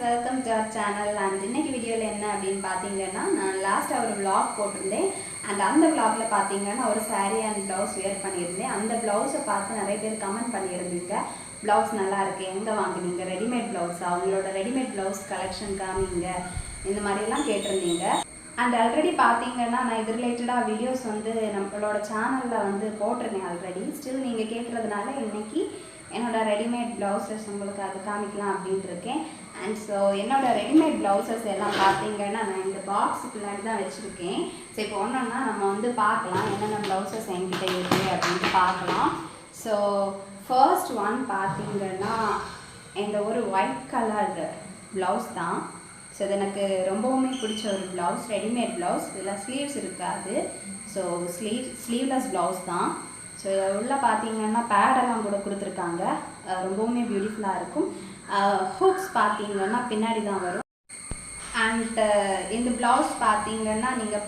Welcome to our channel. And இன்னைக்கு வீடியோவில் என்ன அப்படின்னு பார்த்தீங்கன்னா, நான் லாஸ்ட்டாக ஒரு vlog போட்டிருந்தேன். அண்ட் அந்த vlogல பார்த்தீங்கன்னா ஒரு saree அண்ட் ப்ளவுஸ் வேர் பண்ணியிருந்தேன். அந்த ப்ளவுஸை பார்த்து நிறைய பேர் கமெண்ட் பண்ணியிருந்தீங்க, ப்ளவுஸ் நல்லா இருக்கு, எங்கே வாங்குனீங்க, ரெடிமேட் ப்ளவுஸா, அவங்களோட ரெடிமேட் ப்ளவுஸ் கலெக்ஷன் காமிங்க, இந்த மாதிரிலாம் கேட்டிருந்தீங்க. அண்ட் ஆல்ரெடி பார்த்தீங்கன்னா நான் இது ரிலேட்டடாக வீடியோஸ் வந்து நம்மளோட சேனலில் வந்து போட்டிருந்தேன் ஆல்ரெடி. ஸ்டில் நீங்கள் கேட்குறதுனால இன்னைக்கு என்னோடய ரெடிமேட் ப்ளவுசஸ் உங்களுக்கு அது காமிக்கலாம் அப்படின்ட்டு இருக்கேன். அண்ட் ஸோ என்னோடய ரெடிமேட் ப்ளவுசஸ் எல்லாம் பார்த்தீங்கன்னா நான் இந்த பாக்ஸ் பின்னாடி தான் வச்சுருக்கேன். ஸோ இப்போ ஒன்றா நம்ம வந்து பார்க்கலாம் என்னென்ன ப்ளவுசஸ் என்கிட்ட இருக்குது அப்படின்ட்டு பார்க்கலாம். ஸோ ஃபர்ஸ்ட் ஒன் பார்த்தீங்கன்னா இந்த ஒரு ஒயிட் கலர் ப்ளவுஸ் தான். ஸோ இது எனக்கு ரொம்பவுமே பிடிச்ச ஒரு ப்ளவுஸ், ரெடிமேட் ப்ளவுஸ். இதில் ஸ்லீவ்ஸ் இருக்காது. ஸோ ஸ்லீவ்லெஸ் ப்ளவுஸ் தான். ஸோ உள்ளே பார்த்தீங்கன்னா பேடெல்லாம் கூட கொடுத்துருக்காங்க, ரொம்பவுமே பியூட்டிஃபுல்லாக இருக்கும். ஹூக்ஸ் பார்த்தீங்கன்னா பின்னாடி தான் வரும். அண்ட் இந்த ப்ளவுஸ் பார்த்தீங்கன்னா நீங்கள்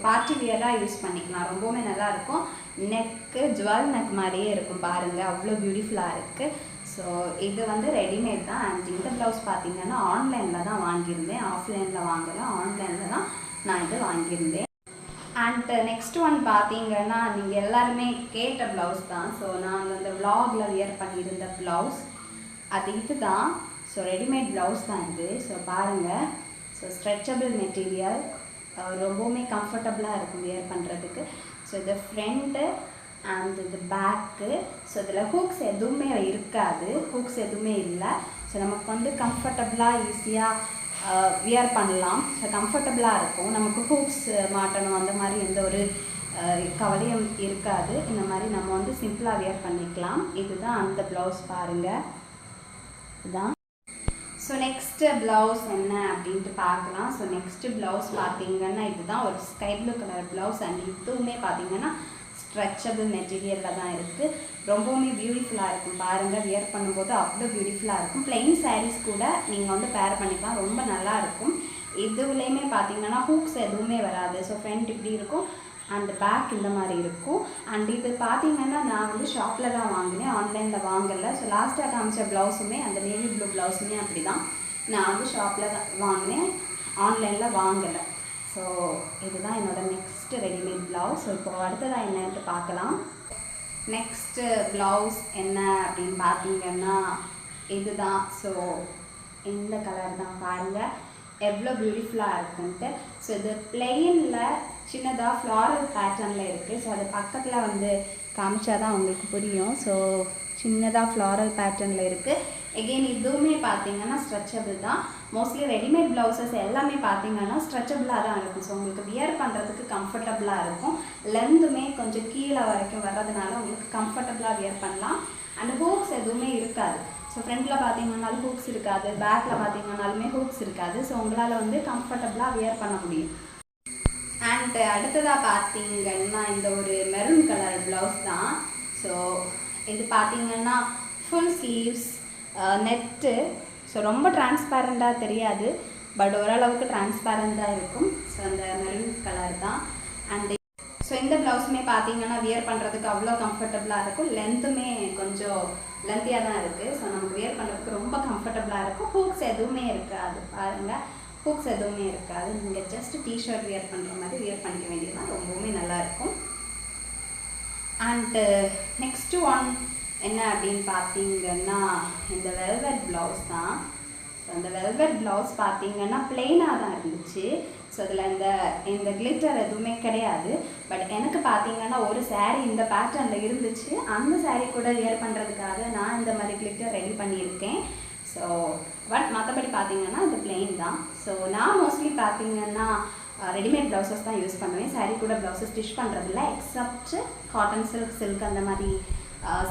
பார்ட்டி வியராக யூஸ் பண்ணிக்கலாம், ரொம்பவுமே நல்லாயிருக்கும். நெக்கு ஜுவல் நெக் மாதிரியே இருக்கும் பாருங்கள், அவ்வளோ பியூட்டிஃபுல்லாக இருக்குது. ஸோ இது வந்து ரெடிமேட் தான். அண்ட் இந்த ப்ளவுஸ் பார்த்தீங்கன்னா ஆன்லைனில் தான் வாங்கியிருந்தேன், ஆஃப்லைனில் வாங்கலை, ஆன்லைனில் தான் நான் இது வாங்கியிருந்தேன். அண்ட் நெக்ஸ்ட் ஒன் பார்த்தீங்கன்னா நீங்கள் எல்லாருமே கேட்ட ப்ளவுஸ் தான். ஸோ நான் அந்த விலாகில் வியர் பண்ணியிருந்த ப்ளவுஸ் அது இது தான். ஸோ ரெடிமேட் ப்ளவுஸ் தான் இது. ஸோ பாருங்கள், ஸோ ஸ்ட்ரெச்சபிள் மெட்டீரியல், ரொம்பவுமே கம்ஃபர்டபுளாக இருக்கும் வியர் பண்ணுறதுக்கு. ஸோ இது ஃப்ரண்ட்டு அண்ட் இது பேக்கு. ஸோ இதில் ஹூக்ஸ் எதுவுமே இருக்காது, ஹூக்ஸ் எதுவுமே இல்லை. ஸோ நமக்கு வந்து கம்ஃபர்டபுளாக ஈஸியாக வியர் பண்ணலாம். ஸோ கம்ஃபர்டபுளாக இருக்கும், நமக்கு ஹூக்ஸ் மாட்டணும் அந்த மாதிரி எந்த ஒரு கவலையும் இருக்காது. இந்த மாதிரி நம்ம வந்து சிம்பிளாக வியர் பண்ணிக்கலாம். இதுதான் அந்த ப்ளவுஸ் பாருங்கள், இதுதான். ஸோ நெக்ஸ்ட்டு ப்ளவுஸ் என்ன அப்படின்ட்டு பார்க்கலாம். ஸோ நெக்ஸ்ட்டு ப்ளவுஸ் பார்த்தீங்கன்னா இதுதான் ஒரு sky blue colour blouse. And இதுவுமே பார்த்தீங்கன்னா ஸ்ட்ரெச்சபிள் மெட்டீரியலில் தான் இருக்குது, ரொம்பவுமே பியூட்டிஃபுல்லாக இருக்கும் பாருங்கள். வியர் பண்ணும்போது அவ்வளோ பியூட்டிஃபுல்லாக இருக்கும். பிளெயின் சாரீஸ் கூட நீங்கள் வந்து பேர் பண்ணிக்கலாம், ரொம்ப நல்லா இருக்கும். இதுலேயுமே பார்த்தீங்கன்னா ஹூக்ஸ் எதுவுமே வராது. ஸோ ஃப்ரண்ட் இப்படி இருக்கும் அண்ட் பேக் இந்த மாதிரி இருக்கும். அண்ட் இது பார்த்தீங்கன்னா நான் வந்து ஷாப்பில் தான் வாங்கினேன், ஆன்லைனில் வாங்கலை. ஸோ லாஸ்ட்டாக காமிச்ச ப்ளவுஸுமே அந்த நேவி ப்ளூ ப்ளவுஸுமே அப்படி தான் நான் வந்து ஷாப்பில் தான் வாங்கினேன், ஆன்லைனில் வாங்கலை. ஸோ இதுதான் என்னோடய நெக்ஸ்ட்டு ரெடிமேட் ப்ளவுஸ். ஸோ இப்போ அடுத்ததாக என்னன்ட்டு பார்க்கலாம். நெக்ஸ்ட்டு ப்ளவுஸ் என்ன அப்படின்னு பார்த்தீங்கன்னா இதுதான். ஸோ இந்த கலர் தான் பாருங்கள், எவ்வளோ பியூட்டிஃபுல்லாக இருக்குன்ட்டு. ஸோ இது பிளெயினில் சின்னதாக ஃப்ளாரல் பேட்டர்னில் இருக்குது. ஸோ அது பக்கத்தில் வந்து காமிச்சா தான் உங்களுக்கு புரியும். ஸோ சின்னதாக ஃப்ளாரல் பேட்டர்னில் இருக்குது. எகெயின் இதுவுமே பார்த்தீங்கன்னா ஸ்ட்ரெச்சபிள் தான். மோஸ்ட்லி ரெடிமேட் ப்ளவுசஸ் எல்லாமே பார்த்தீங்கன்னா ஸ்ட்ரெச்சபிளாக தான் இருக்கும். ஸோ உங்களுக்கு வியர் பண்ணுறதுக்கு கம்ஃபர்டபுளாக இருக்கும். லென்த்துமே கொஞ்சம் கீழே வரைக்கும் வர்றதுனால உங்களுக்கு கம்ஃபர்டபுளாக வியர் பண்ணலாம். அண்ட் ஹூக்ஸ் எதுவுமே இருக்காது. ஸோ ஃப்ரண்ட்டில் பார்த்தீங்கன்னாலும் ஹூக்ஸ் இருக்காது, பேக்கில் பார்த்தீங்கன்னாலுமே ஹூக்ஸ் இருக்காது. ஸோ உங்களால் வந்து கம்ஃபர்டபுளாக வியர் பண்ண முடியும். அண்ட் அடுத்ததாக பார்த்தீங்கன்னா இந்த ஒரு மெரூன் கலர் ப்ளவுஸ் தான். ஸோ இது பார்த்தீங்கன்னா ஃபுல் ஸ்லீவ்ஸ், நெட்டு. ஸோ ரொம்ப டிரான்ஸ்பேரண்ட்டாக தெரியாது, பட் ஓரளவுக்கு டிரான்ஸ்பேரண்ட்டாக இருக்கும். ஸோ அந்த மெரூன் கலர் தான். அண்ட் ஸோ இந்த ப்ளவுஸுமே பார்த்தீங்கன்னா வியர் பண்ணுறதுக்கு அவ்வளோ கம்ஃபர்டபுளாக இருக்கும். லென்த்துமே கொஞ்சம் லென்த்தியாக தான் இருக்குது. ஸோ நமக்கு வியர் பண்ணுறதுக்கு ரொம்ப கம்ஃபர்டபுளாக இருக்கும். ஹூக்ஸ் எதுவுமே இருக்காது பாருங்கள், ஹூக்ஸ் எதுவுமே இருக்காது. நீங்கள் ஜஸ்ட் டிஷர்ட் வியர் பண்ணுற மாதிரி வியர் பண்ணிக்க வேண்டியதுதான், ரொம்பவுமே நல்லாயிருக்கும். அண்டு நெக்ஸ்ட்டு ஒன் என்ன அப்படின்னு பார்த்தீங்கன்னா இந்த வெல்வெட் ப்ளவுஸ் தான். ஸோ அந்த வெல்வெட் ப்ளவுஸ் பார்த்தீங்கன்னா பிளெயினாக தான் இருந்துச்சு. ஸோ அதில் இந்த கிளிட்டர் எதுவுமே கிடையாது. பட் எனக்கு பார்த்தீங்கன்னா ஒரு சாரீ இந்த பேட்டர்னில் இருந்துச்சு, அந்த சாரீ கூட வியர் பண்ணுறதுக்காக நான் இந்த மாதிரி கிளிட்டர் ரெடி பண்ணியிருக்கேன். ஸோ பட் மற்றபடி பார்த்தீங்கன்னா இது பிளெயின் தான். ஸோ நான் மோஸ்ட்லி பார்த்தீங்கன்னா ரெடிமேட் ப்ளவுசஸ் தான் யூஸ் பண்ணுவேன், சாரீ கூட ப்ளவுஸஸ் ஸ்டிச் பண்ணுறதில்ல. எக்ஸப்ட் காட்டன் சில்க் அந்த மாதிரி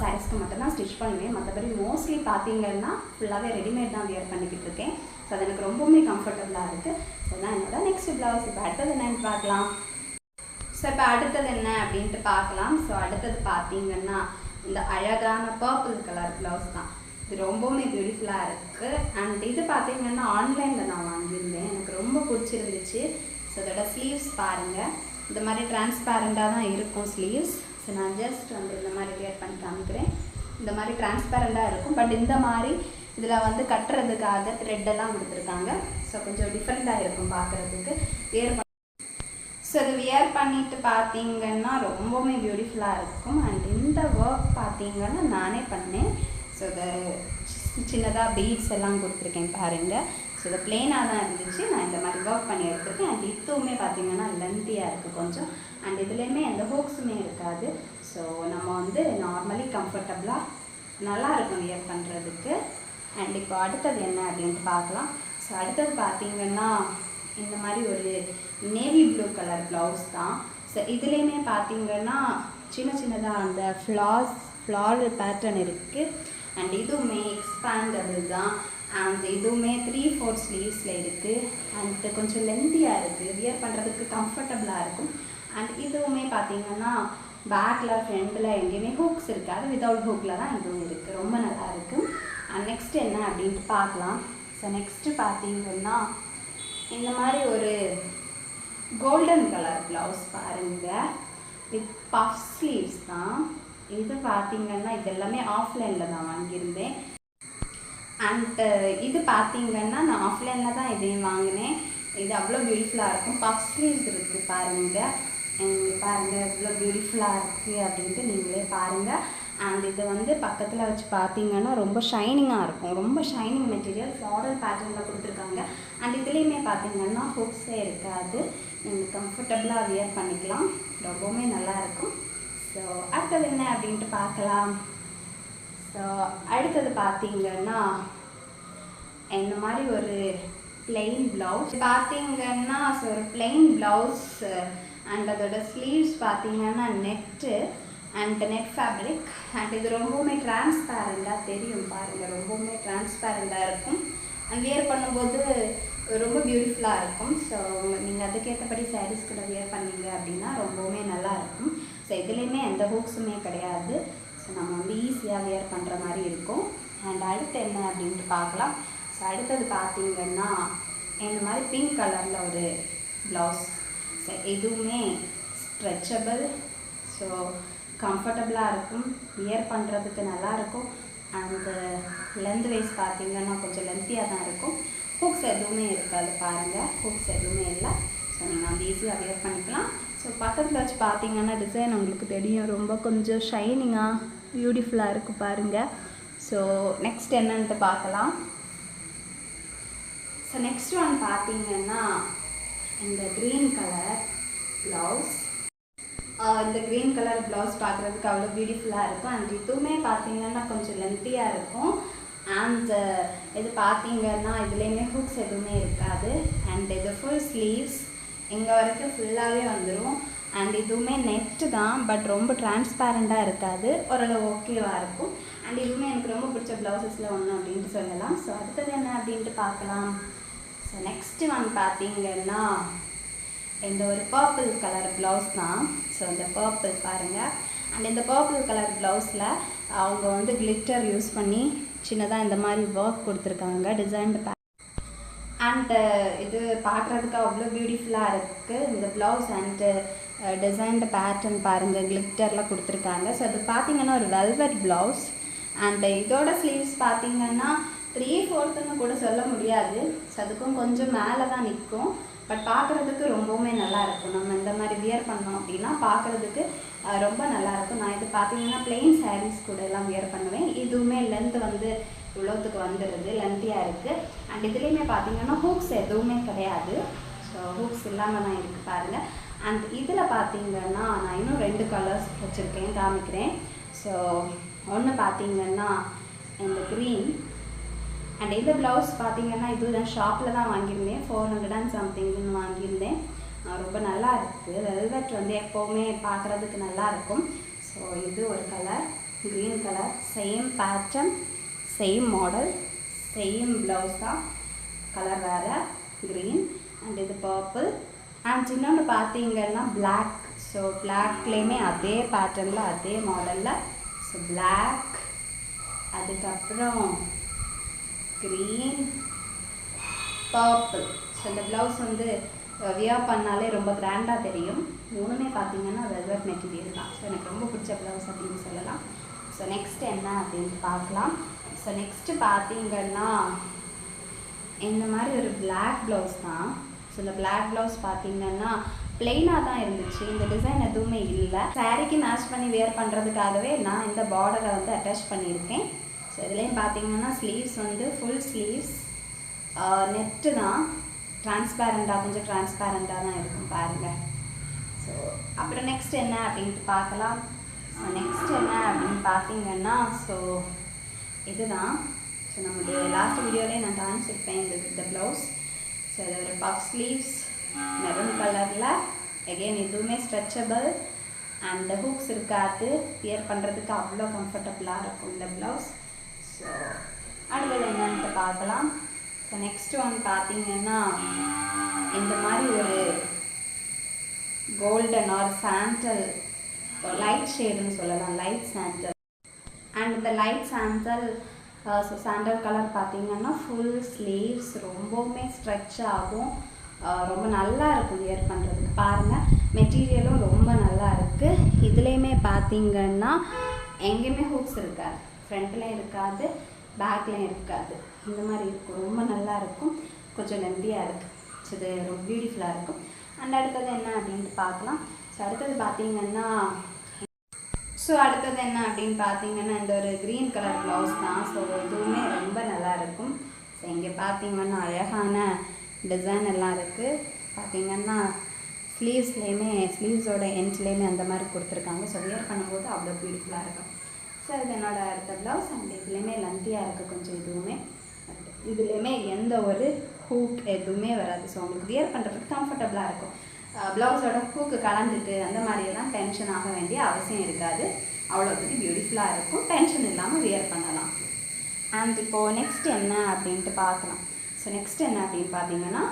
சாரீஸ்க்கு மட்டும்தான் ஸ்டிச் பண்ணுவேன். மற்றபடி மோஸ்ட்லி பார்த்தீங்கன்னா ஃபுல்லாகவே ரெடிமேட் தான் வியர் பண்ணிக்கிட்டு இருக்கேன். ஸோ அது எனக்கு ரொம்பவுமே கம்ஃபர்டபுளாக இருக்குது. ஸோ தான் என்னோட நெக்ஸ்ட் ப்ளவுஸ். இப்போ அடுத்தது என்னன்னு பார்க்கலாம். ஸோ இப்போ அடுத்தது என்ன அப்படின்ட்டு பார்க்கலாம். ஸோ அடுத்தது பார்த்தீங்கன்னா இந்த அழகான பர்பிள் கலர் ப்ளவுஸ் தான். இது ரொம்பவுமே பியூட்டிஃபுல்லாக இருக்குது. அண்ட் இது பார்த்தீங்கன்னா ஆன்லைனில் நான் வாங்கியிருந்தேன், எனக்கு ரொம்ப பிடிச்சிருந்துச்சு. ஸோ அதோட ஸ்லீவ்ஸ் பாருங்கள், இந்த மாதிரி டிரான்ஸ்பேரண்ட்டாக தான் இருக்கும் ஸ்லீவ்ஸ். ஸோ நான் ஜஸ்ட் வந்து இந்த மாதிரி வியர் பண்ணி காமிக்கிறேன். இந்த மாதிரி டிரான்ஸ்பேரண்ட்டாக இருக்கும். பட் இந்த மாதிரி இதில் வந்து கட்டுறதுக்காக த்ரெட்டெல்லாம் கொடுத்துருக்காங்க. ஸோ கொஞ்சம் டிஃப்ரெண்ட்டாக இருக்கும் பார்க்குறதுக்கு. வியர் ஸோ இது வியர் பண்ணிட்டு பார்த்தீங்கன்னா ரொம்பவுமே பியூட்டிஃபுல்லாக இருக்கும். அண்ட் இந்த ஒர்க் பார்த்தீங்கன்னா நானே பண்ணேன். ஸோ இதை சின்னதாக பீட்ஸ் எல்லாம் கொடுத்துருக்கேன் பாருங்கள். ஸோ இது பிளெயினாக தான் இருந்துச்சு. நான் இந்த மாதிரி ஒர்க் பண்ணி எடுத்துருக்கேன். அண்ட் இதுவுமே பார்த்தீங்கன்னா லென்த்தியாக இருக்குது கொஞ்சம். அண்ட் இதுலேயுமே எந்த ஹூக்ஸுமே இருக்காது. ஸோ நம்ம வந்து நார்மலி கம்ஃபர்டபுளாக நல்லாயிருக்கும் வியர் பண்ணுறதுக்கு. அண்ட் இப்போ அடுத்தது என்ன அப்படின்ட்டு பார்க்கலாம். ஸோ அடுத்தது பார்த்தீங்கன்னா இந்த மாதிரி ஒரு நேவி ப்ளூ கலர் ப்ளவுஸ் தான். ஸோ இதுலேயுமே பார்த்தீங்கன்னா சின்ன சின்னதாக அந்த ஃப்ளாரல் பேட்டர்ன் இருக்குது. அண்ட் இதுவுமே எக்ஸ்பேண்டபிள் தான். அண்ட் இதுவுமே 3/4 ஸ்லீவ்ஸில் இருக்குது. அண்ட் கொஞ்சம் லென்த்தியாக இருக்குது. வியர் பண்ணுறதுக்கு கம்ஃபர்டபுளாக இருக்கும். அண்ட் இதுவுமே பார்த்தீங்கன்னா பேக்கில் ஃப்ரண்டில் எங்கேயுமே ஹூக்ஸ் இருக்காது. வித்தவுட் ஹூக்கில் தான் இதுவும் இருக்குது. ரொம்ப நல்லா இருக்குது. அண்ட் நெக்ஸ்ட் என்ன அப்படின்ட்டு பார்க்கலாம். ஸோ நெக்ஸ்ட்டு பார்த்தீங்கன்னா இந்த மாதிரி ஒரு கோல்டன் கலர் ப்ளவுஸ் பாருங்கள். வித் பஃப் ஸ்லீவ்ஸ் தான். இது பார்த்தீங்கன்னா இது எல்லாமே ஆஃப்லைனில் தான் வாங்கியிருந்தேன். அண்ட் இது பார்த்தீங்கன்னா நான் ஆஃப்லைனில் தான் இதையும் வாங்கினேன். இது அவ்வளோ பியூட்டிஃபுல்லாக இருக்கும். பஃப் ஸ்லீவ்ஸ் இருக்குது பாருங்கள். பாருங்கள் எவ்வளோ பியூட்டிஃபுல்லாக இருக்குது அப்படின்ட்டு நீங்களே பாருங்கள். அண்ட் இது வந்து பக்கத்தில் வச்சு பார்த்தீங்கன்னா ரொம்ப ஷைனிங்காக இருக்கும். ரொம்ப ஷைனிங் மெட்டீரியல் ஃப்ளாரல் பேட்டர்னில் கொடுத்துருக்காங்க. அண்ட் இதுலேயுமே பார்த்தீங்கன்னா ஹூக்ஸே இருக்காது. நீங்கள் கம்ஃபர்டபுளாக வியர் பண்ணிக்கலாம். ரொம்பவுமே நல்லாயிருக்கும். ஸோ அடுத்தது என்ன அப்படின்ட்டு பார்க்கலாம். ஸோ அடுத்தது பார்த்தீங்கன்னா இந்த மாதிரி ஒரு பிளெயின் ப்ளவுஸ் பார்த்தீங்கன்னா ஸோ ஒரு பிளெயின் ப்ளவுஸ். அண்ட் அதோட ஸ்லீவ்ஸ் பார்த்தீங்கன்னா net and net fabric. And இது ரொம்பவுமே டிரான்ஸ்பேரண்டாக தெரியும் பாருங்கள். ரொம்பவுமே டிரான்ஸ்பேரண்டாக இருக்கும். அண்ட் வியர் பண்ணும்போது ரொம்ப பியூட்டிஃபுல்லாக இருக்கும். ஸோ நீங்கள் அதுக்கேற்றபடி சாரீஸ் கூட வியர் பண்ணிங்க அப்படின்னா ரொம்பவுமே நல்லாயிருக்கும். ஸோ இதுலேயுமே எந்த ஹூக்ஸுமே கிடையாது. ஸோ நம்ம வந்து ஈஸியாக வியர் பண்ணுற மாதிரி இருக்கும். அண்ட் அடுத்து என்ன அப்படின்ட்டு பார்க்கலாம். ஸோ அடுத்தது பார்த்தீங்கன்னா இந்த மாதிரி பிங்க் கலரில் ஒரு ப்ளவுஸ். ஸோ எதுவுமே ஸ்ட்ரெச்சபிள். ஸோ கம்ஃபர்டபுளாக இருக்கும். வியர் பண்ணுறதுக்கு நல்லாயிருக்கும். அண்ட் லென்த் வைஸ் பார்த்தீங்கன்னா கொஞ்சம் லென்த்தியாக தான் இருக்கும். ஹூக்ஸ் எதுவுமே இருக்காது பாருங்கள். ஹூக்ஸ் எதுவுமே இல்லை. ஸோ நீங்கள் வந்து ஈஸியாக வியர் பண்ணிக்கலாம். ஸோ பக்கத்தில் வச்சு பார்த்தீங்கன்னா டிசைன் உங்களுக்கு தெரியும். ரொம்ப கொஞ்சம் ஷைனிங்காக பியூட்டிஃபுல்லாக இருக்குது பாருங்கள். ஸோ நெக்ஸ்ட் என்னன்ட்டு பார்க்கலாம். ஸோ நெக்ஸ்ட் ஒன் பார்த்தீங்கன்னா இந்த க்ரீன் கலர் ப்ளவுஸ். இந்த க்ரீன் கலர் ப்ளவுஸ் பார்க்குறதுக்கு அவ்வளோ பியூட்டிஃபுல்லாக இருக்கும். அண்ட் இதுவுமே பார்த்தீங்கன்னா கொஞ்சம் லென்த்தியாக இருக்கும். அண்ட் இது பார்த்தீங்கன்னா இதுலேயுமே ஹூக்ஸ் எதுவுமே இருக்காது. அண்ட் இது ஃபுல் ஸ்லீவ்ஸ் இங்கே வரைக்கும் ஃபுல்லாகவே வந்துடும். அண்ட் இதுவுமே நெட்டு தான். பட் ரொம்ப டிரான்ஸ்பேரண்டாக இருக்காது. ஓரளவு ஓகேவாக இருக்கும். அண்ட் இதுவுமே எனக்கு ரொம்ப பிடிச்ச ப்ளவுசஸில் ஒன்று அப்படின்ட்டு சொல்லலாம். ஸோ அடுத்தது என்ன அப்படின்ட்டு பார்க்கலாம். ஸோ நெக்ஸ்ட்டு ஒன் பார்த்தீங்கன்னா இந்த ஒரு பர்பிள் கலர் ப்ளவுஸ் தான். ஸோ இந்த பர்பிள் பாருங்கள். அண்ட் இந்த பர்பிள் கலர் ப்ளவுஸில் அவங்க வந்து கிளிட்டர் யூஸ் பண்ணி சின்னதாக இந்த மாதிரி ஒர்க் கொடுத்துருக்காங்க. டிசைன்டு அண்டு இது பார்க்குறதுக்கு அவ்வளோ பியூட்டிஃபுல்லாக இருக்குது இந்த ப்ளவுஸ். அண்டு டிசைன்டு பேட்டர்ன் பாருங்கள். கிளிட்டரில் கொடுத்துருக்காங்க. ஸோ அது பார்த்திங்கன்னா ஒரு வெல்வெட் ப்ளவுஸ். அண்டு இதோட ஸ்லீவ்ஸ் பார்த்திங்கன்னா 3/4 கூட சொல்ல முடியாது. ஸோ அதுக்கும் கொஞ்சம் மேலே தான் நிற்கும். பட் பார்க்குறதுக்கு ரொம்பவுமே நல்லாயிருக்கும். நம்ம இந்த மாதிரி வியர் பண்ணோம் அப்படின்னா பார்க்குறதுக்கு ரொம்ப நல்லாயிருக்கும். நான் இது பார்த்தீங்கன்னா பிளெயின் சாரீஸ் கூட எல்லாம் வியர் பண்ணுவேன். இதுவுமே லென்த் வந்து இவ்வளோத்துக்கு வந்துடுது. லென்த்தியாக இருக்குது. அண்ட் இதுலேயுமே பார்த்தீங்கன்னா ஹூக்ஸ் எதுவுமே கிடையாது. ஸோ ஹூக்ஸ் இல்லாமல் தான் இருக்குது பாருங்கள். அண்ட் இதில் பார்த்தீங்கன்னா நான் இன்னும் 2 கலர்ஸ் வச்சுருக்கேன், காமிக்கிறேன். ஸோ ஒன்று பார்த்தீங்கன்னா இந்த க்ரீன். அண்ட் இந்த ப்ளவுஸ் பார்த்தீங்கன்னா இது நான் ஷாப்பில் தான் வாங்கியிருந்தேன். 400 and somethingன்னு வாங்கியிருந்தேன். ரொம்ப நல்லா இருக்குது. வெல்வெட் வந்து எப்போவுமே பார்க்குறதுக்கு நல்லாயிருக்கும். ஸோ இது ஒரு colour green colour. Same pattern, same model, same blouse தான். கலர் வேறு க்ரீன். அண்ட் இது பர்பிள். அண்ட் இன்னொன்று பார்த்தீங்கன்னா பிளாக். ஸோ பிளாக்லேயுமே அதே பேட்டர்னில் அதே மாடலில். ஸோ பிளாக், அதுக்கப்புறம் க்ரீன், பர்பிள். ஸோ இந்த ப்ளவுஸ் வந்து வியர் பண்ணாலே ரொம்ப கிராண்டாக தெரியும். மூணுமே பார்த்தீங்கன்னா வெல்வெட் மெட்டீரியல் தான். ஸோ எனக்கு ரொம்ப பிடிச்ச ப்ளவுஸ் அப்படின்னு சொல்லலாம். ஸோ நெக்ஸ்ட் என்ன அப்படின்ட்டு பார்க்கலாம். ஸோ ஸோ நெக்ஸ்ட்டு பார்த்தீங்கன்னா இந்த மாதிரி ஒரு பிளாக் ப்ளவுஸ் தான். ஸோ இந்த பிளாக் ப்ளவுஸ் பார்த்தீங்கன்னா பிளெயினாக தான் இருந்துச்சு, இந்த டிசைன் எதுவுமே இல்லை. சாரீக்கு மேட்ச் பண்ணி வேர் பண்ணுறதுக்காகவே நான் இந்த பார்டரை வந்து அட்டாச் பண்ணியிருக்கேன். ஸோ இதுலேயும் பார்த்தீங்கன்னா ஸ்லீவ்ஸ் வந்து ஃபுல் ஸ்லீவ்ஸ் நெட்டு தான், டிரான்ஸ்பேரண்டாக கொஞ்சம் டிரான்ஸ்பேரண்டாக தான் இருக்கும் பாருங்கள். ஸோ அப்புறம் நெக்ஸ்ட் என்ன அப்படின்ட்டு பார்க்கலாம். நெக்ஸ்ட் என்ன அப்படின்னு பார்த்தீங்கன்னா ஸோ இதுதான். ஸோ நமக்கு லாஸ்ட் வீடியோலேயே நான் காமிச்சிருப்பேன் இந்த ப்ளவுஸ். ஸோ இது ஒரு பஃப் ஸ்லீவ்ஸ் மெரூன் கலரில், எகெயின் இதுவுமே ஸ்ட்ரெச்சபிள் அண்ட் ஹூக்ஸ் இருக்காது, வியர் பண்ணுறதுக்கு அவ்வளோ கம்ஃபர்டபுளாக இருக்கும் இந்த ப்ளவுஸ். ஸோ அடுத்தது என்னன்ட்டு பார்க்கலாம். ஸோ நெக்ஸ்ட் ஒன் பார்த்தீங்கன்னா இந்த மாதிரி ஒரு கோல்டன் ஆர் சாண்டல், லைட் ஷேடுன்னு சொல்லலாம், லைட் சாண்டல். அண்ட் இந்த light sandal so sandal colour பார்த்தீங்கன்னா ஃபுல் ஸ்லீவ்ஸ், ரொம்பவுமே ஸ்ட்ரெச் ஆகும், ரொம்ப நல்லா இருக்கும் வியர் பண்ணுறதுக்கு. பாருங்கள் மெட்டீரியலும் ரொம்ப நல்லா இருக்குது. இதுலேயுமே பார்த்தீங்கன்னா எங்கேயுமே ஹூக்ஸ் இருக்காது, ஃப்ரண்ட்லேயும் இருக்காது, பேக்லேயும் இருக்காது, இந்த மாதிரி இருக்கும், ரொம்ப நல்லா இருக்கும், கொஞ்சம் லென்த்தியாக இருக்குது. ஸோ இது ரொம்ப பியூட்டிஃபுல்லாக இருக்கும். அண்ட் அடுத்தது என்ன அப்படின்ட்டு பார்க்கலாம். ஸோ அடுத்தது பார்த்தீங்கன்னா இந்த ஒரு க்ரீன் கலர் ப்ளவுஸ் தான். ஸோ இதுவுமே ரொம்ப நல்லா இருக்கும். ஸோ இங்கே பார்த்தீங்கன்னா அழகான டிசைன் எல்லாம் இருக்குது. பார்த்தீங்கன்னா ஸ்லீவ்ஸோட எண்ட்ஸ்லேயுமே அந்த மாதிரி கொடுத்துருக்காங்க. ஸோ வியர் பண்ணும்போது அவ்வளோ பியூட்டிஃபுல்லாக இருக்கும். ஸோ இது என்னோட அடுத்த ப்ளவுஸ். அண்ட் இதுலேயுமே லென்த்தியாக இருக்குது கொஞ்சம், இதுலேயுமே எந்த ஒரு ஹூக் எதுவுமே வராது. ஸோ உங்களுக்கு வியர் பண்ணுறதுக்கு கம்ஃபர்டபுளாக இருக்கும். ப்ளவுஸோட ஹூக்கு கலந்துட்டு அந்த மாதிரியெல்லாம் டென்ஷன் ஆக வேண்டிய அவசியம் இருக்காது. அவ்வளோத்துக்கு பியூட்டிஃபுல்லாக இருக்கும், டென்ஷன் இல்லாமல் வியர் பண்ணலாம். அண்ட் இப்போது நெக்ஸ்ட் என்ன அப்படின்ட்டு பார்க்கலாம். ஸோ நெக்ஸ்ட் என்ன அப்படின்னு பார்த்தீங்கன்னா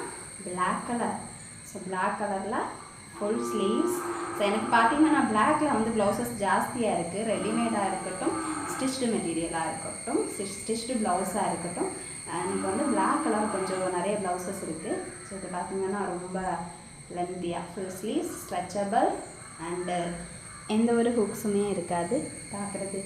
பிளாக் கலர். ஸோ பிளாக் கலரில் ஃபுல் ஸ்லீவ்ஸ். ஸோ எனக்கு பார்த்தீங்கன்னா பிளாக்கில் வந்து ப்ளவுசஸ் ஜாஸ்தியாக இருக்குது, ரெடிமேடாக இருக்கட்டும், ஸ்டிச்டு மெட்டீரியலாக இருக்கட்டும், ஸ்டிச்டு ப்ளவுஸாக இருக்கட்டும். எனக்கு வந்து பிளாக் கலர் கொஞ்சம் நிறைய ப்ளவுசஸ் இருக்குது. ஸோ இது பார்த்தீங்கன்னா ரொம்ப லென்த்தியாக ஃபுல் ஸ்லீவ்ஸ், ஸ்ட்ரெச்சபிள் அண்டு எந்த ஒரு ஹூக்ஸுமே இருக்காது பார்க்குறது.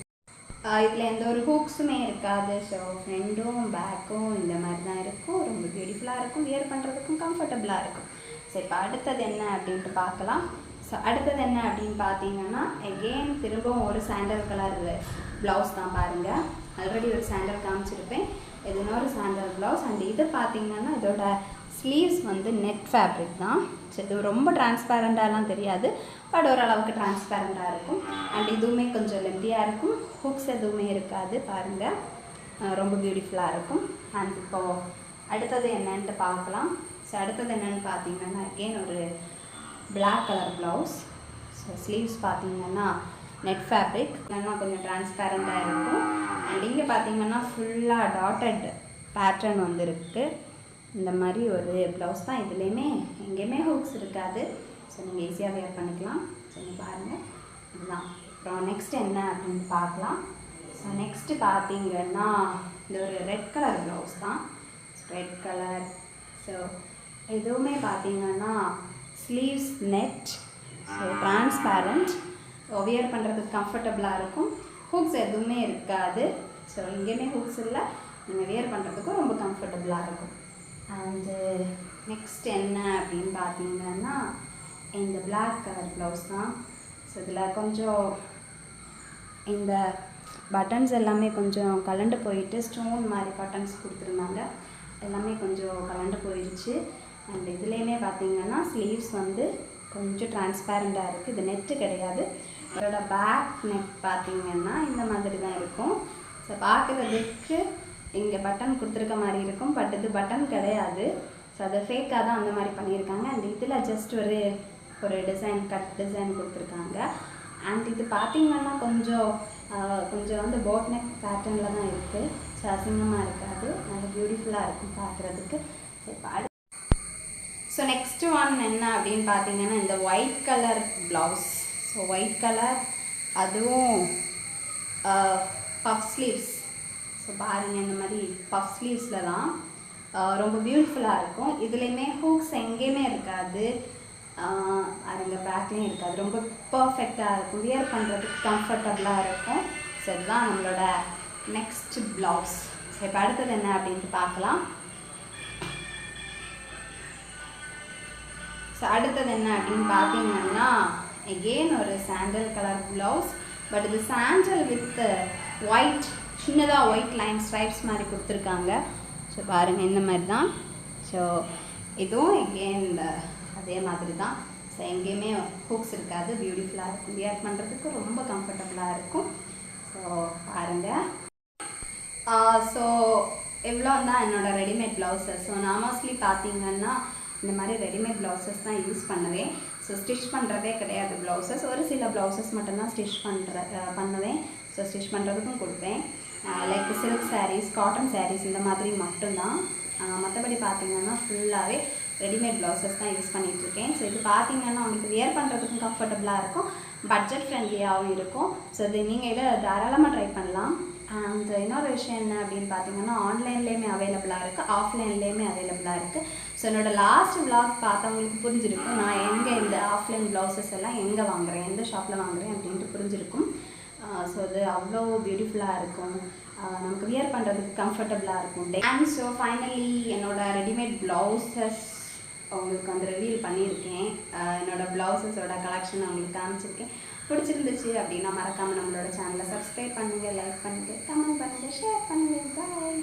இதில் எந்த ஒரு ஹூக்ஸுமே இருக்காது. ஸோ ஃப்ரண்ட்டும் பேக்கும் இந்த மாதிரி தான் இருக்கும், ரொம்ப பியூட்டிஃபுல்லாக இருக்கும், வியர் பண்ணுறதுக்கும் கம்ஃபர்டபுளாக இருக்கும். ஸோ இப்போ அடுத்தது என்ன அப்படின்ட்டு பார்க்கலாம். ஸோ அடுத்தது என்ன அப்படின்னு பார்த்தீங்கன்னா எகெயின் திரும்பவும் ஒரு சாண்டல் கலர் ப்ளவுஸ் தான் பாருங்கள். ஆல்ரெடி ஒரு சாண்டல் காமிச்சிருப்பேன், இது இன்னொரு சாண்டல் ப்ளவுஸ். அண்ட் இது பார்த்தீங்கன்னா இதோட ஸ்லீவ்ஸ் வந்து நெட் ஃபேப்ரிக் தான். ஸோ இது ரொம்ப டிரான்ஸ்பேரண்டாலாம் தெரியாது, பட் ஓரளவுக்கு டிரான்ஸ்பேரண்டாக இருக்கும். அண்ட் இதுவுமே கொஞ்சம் லென்த்தியாக இருக்கும், ஹுக்ஸ் எதுவுமே இருக்காது பாருங்கள், ரொம்ப பியூட்டிஃபுல்லாக இருக்கும். அண்ட் இப்போது அடுத்தது என்னன்ட்டு பார்க்கலாம். ஸோ அடுத்தது என்னென்னு பார்த்தீங்கன்னா அகெயின் ஒரு black colour blouse. So sleeves பார்த்தீங்கன்னா நெட் ஃபேப்ரிக், இல்லைன்னா கொஞ்சம் டிரான்ஸ்பேரண்டாக இருக்கும். அண்ட் இங்கே பார்த்தீங்கன்னா ஃபுல்லாக டாட்டட் பேட்டர்ன் வந்துருக்கு. இந்த மாதிரி ஒரு ப்ளவுஸ் தான். இதுலேயுமே எங்கேயுமே ஹூக்ஸ் இருக்காது. ஸோ நீங்கள் ஈஸியாக வேர் பண்ணிக்கலாம். ஸோ நீங்கள் பாருங்கள் இதுதான். அப்புறம் நெக்ஸ்ட் என்ன அப்படின்னு பார்க்கலாம். ஸோ நெக்ஸ்ட்டு பார்த்தீங்கன்னா இந்த ஒரு ரெட் கலர் ப்ளவுஸ் தான். Red colour. ஸோ எதுவுமே பார்த்தீங்கன்னா sleeves net, so transparent, wear பண்ணுறதுக்கு கம்ஃபர்டபுளாக இருக்கும், ஹூக்ஸ் எதுவுமே இருக்காது. ஸோ எங்கேயுமே ஹூக்ஸ் இல்லை, நீங்கள் வியர் பண்ணுறதுக்கும் ரொம்ப கம்ஃபர்டபுளாக இருக்கும். அண்டு நெக்ஸ்ட் என்ன அப்படின்னு பார்த்தீங்கன்னா இந்த பிளாக் கலர் ப்ளவுஸ் தான். ஸோ இதில் கொஞ்சம் இந்த பட்டன்ஸ் எல்லாமே கொஞ்சம் கலண்டு போயிட்டு ஸ்டோன் மாதிரி பட்டன்ஸ் கொடுத்துருந்தாங்க, எல்லாமே கொஞ்சம் கலண்டு போயிடுச்சு. அண்ட் இதுலேயுமே பார்த்தீங்கன்னா ஸ்லீவ்ஸ் வந்து கொஞ்சம் டிரான்ஸ்பேரண்டாக இருக்குது, இது நெட்டு கிடையாது. இதோட பேக் நெக் பார்த்தீங்கன்னா இந்த மாதிரி தான் இருக்கும். ஸோ பார்க்குறதுக்கு இங்கே பட்டன் கொடுத்துருக்க மாதிரி இருக்கும், பட் இது பட்டன் கிடையாது. ஸோ அது ஃபேக்காக தான் அந்த மாதிரி பண்ணியிருக்காங்க. அண்ட் இதில் ஜஸ்ட் ஒரு டிசைன், கட் டிசைன் கொடுத்துருக்காங்க. அண்ட் இது பார்த்தீங்கன்னா கொஞ்சம் வந்து போட் நெக் பேட்டர்னில் தான் இருக்குது. ஸோ அசிங்கமாக இருக்காது, நல்ல பியூட்டிஃபுல்லாக இருக்கும் பார்க்குறதுக்கு. ஸோ நெக்ஸ்ட்டு ஒன் என்ன அப்படின்னு பார்த்தீங்கன்னா இந்த white colour blouse. So white colour, அதுவும் பஃப் ஸ்லீவ்ஸ். ஸோ பாருங்கள் இந்த மாதிரி பஃப் ஸ்லீவ்ஸில் தான் ரொம்ப பியூட்டிஃபுல்லாக இருக்கும். இதுலேயுமே ஹூக்ஸ் எங்கேயுமே இருக்காது, அதுங்க பேக்லேயும் இருக்காது, ரொம்ப பர்ஃபெக்டாக இருக்கும், வியர் பண்ணுறதுக்கு கம்ஃபர்டபுளாக இருக்கும். ஸோ இதுதான் நம்மளோட நெக்ஸ்ட் ப்ளவுஸ். ஸோ இப்போ அடுத்தது என்ன அப்படின்ட்டு பார்க்கலாம். ஸோ அடுத்தது என்ன அப்படின்னு பார்த்தீங்கன்னா எகெயின் ஒரு சாண்டல் கலர் ப்ளவுஸ். பட் இது சாண்டல் வித் ஒயிட், சின்னதாக ஒயிட் லைன் ஸ்ட்ரைப்ஸ் மாதிரி கொடுத்துருக்காங்க. ஸோ பாருங்கள் இந்த மாதிரி தான். ஸோ இதுவும் எகெயின் அதே மாதிரி தான். ஸோ எங்கேயுமே ஹூக்ஸ் இருக்காது, பியூட்டிஃபுல்லாக இருக்கும், வியர் பண்ணுறதுக்கு ரொம்ப கம்ஃபர்டபுளாக இருக்கும். ஸோ பாருங்கள். ஸோ எவ்வளோ தான் என்னோடய ரெடிமேட் ப்ளவுஸஸ். ஸோ நான் மோஸ்ட்லி பார்த்தீங்கன்னா இந்த மாதிரி ரெடிமேட் ப்ளவுசஸ் தான் யூஸ் பண்ணுவேன். ஸோ ஸ்டிச் பண்ணுறதே கிடையாது ப்ளவுசஸ். ஒரு சில ப்ளவுசஸ் மட்டும்தான் ஸ்டிச் பண்ணுவேன். ஸோ ஸ்டிச் பண்ணுறதுக்கும் கொடுப்பேன். Like silk saris, cotton saris இந்த மாதிரி மட்டும்தான். மற்றபடி பார்த்திங்கன்னா ஃபுல்லாகவே ரெடிமேட் ப்ளவுசஸ் தான் யூஸ் பண்ணிகிட்ருக்கேன். ஸோ இது பார்த்திங்கன்னா உங்களுக்கு வியர் பண்ணுறதுக்கும் கம்ஃபர்டபுளாக இருக்கும், பட்ஜெட் ஃப்ரெண்ட்லியாகவும் இருக்கும். ஸோ இது நீங்கள் இதை தாராளமாக ட்ரை பண்ணலாம். அண்ட் இன்னொரு விஷயம் என்ன அப்படின்னு பார்த்தீங்கன்னா ஆன்லைன்லேயுமே அவைலபிளாக இருக்குது, ஆஃப்லைன்லேயுமே அவைலபிளாக இருக்குது. ஸோ என்னோடய லாஸ்ட் விளாக் பார்த்தவங்களுக்கு புரிஞ்சிருக்கும் நான் எங்கே இந்த ஆஃப்லைன் ப்ளவுசஸ் எல்லாம் எங்கே வாங்குகிறேன், எந்த ஷாப்பில் வாங்குகிறேன் அப்படின்ட்டு புரிஞ்சிருக்கும். ஸோ அது அவ்வளோ பியூட்டிஃபுல்லாக இருக்கும், நமக்கு வியர் பண்ணுறதுக்கு கம்ஃபர்டபுளாக இருக்கும். அண்ட் ஸோ ஃபைனலி என்னோடய ரெடிமேட் ப்ளவுசஸ் உங்களுக்கு வந்து ரிவீல் பண்ணியிருக்கேன். என்னோடய ப்ளவுசஸோட கலெக்ஷன் உங்களுக்கு காமிச்சிருக்கேன். பிடிச்சிருந்துச்சு அப்படின்னா மறக்காமல் நம்மளோட சேனலை சப்ஸ்கிரைப் பண்ணுங்கள், லைக் பண்ணுங்கள், கமெண்ட் பண்ணுங்கள், ஷேர் பண்ணுங்கள். பாய்.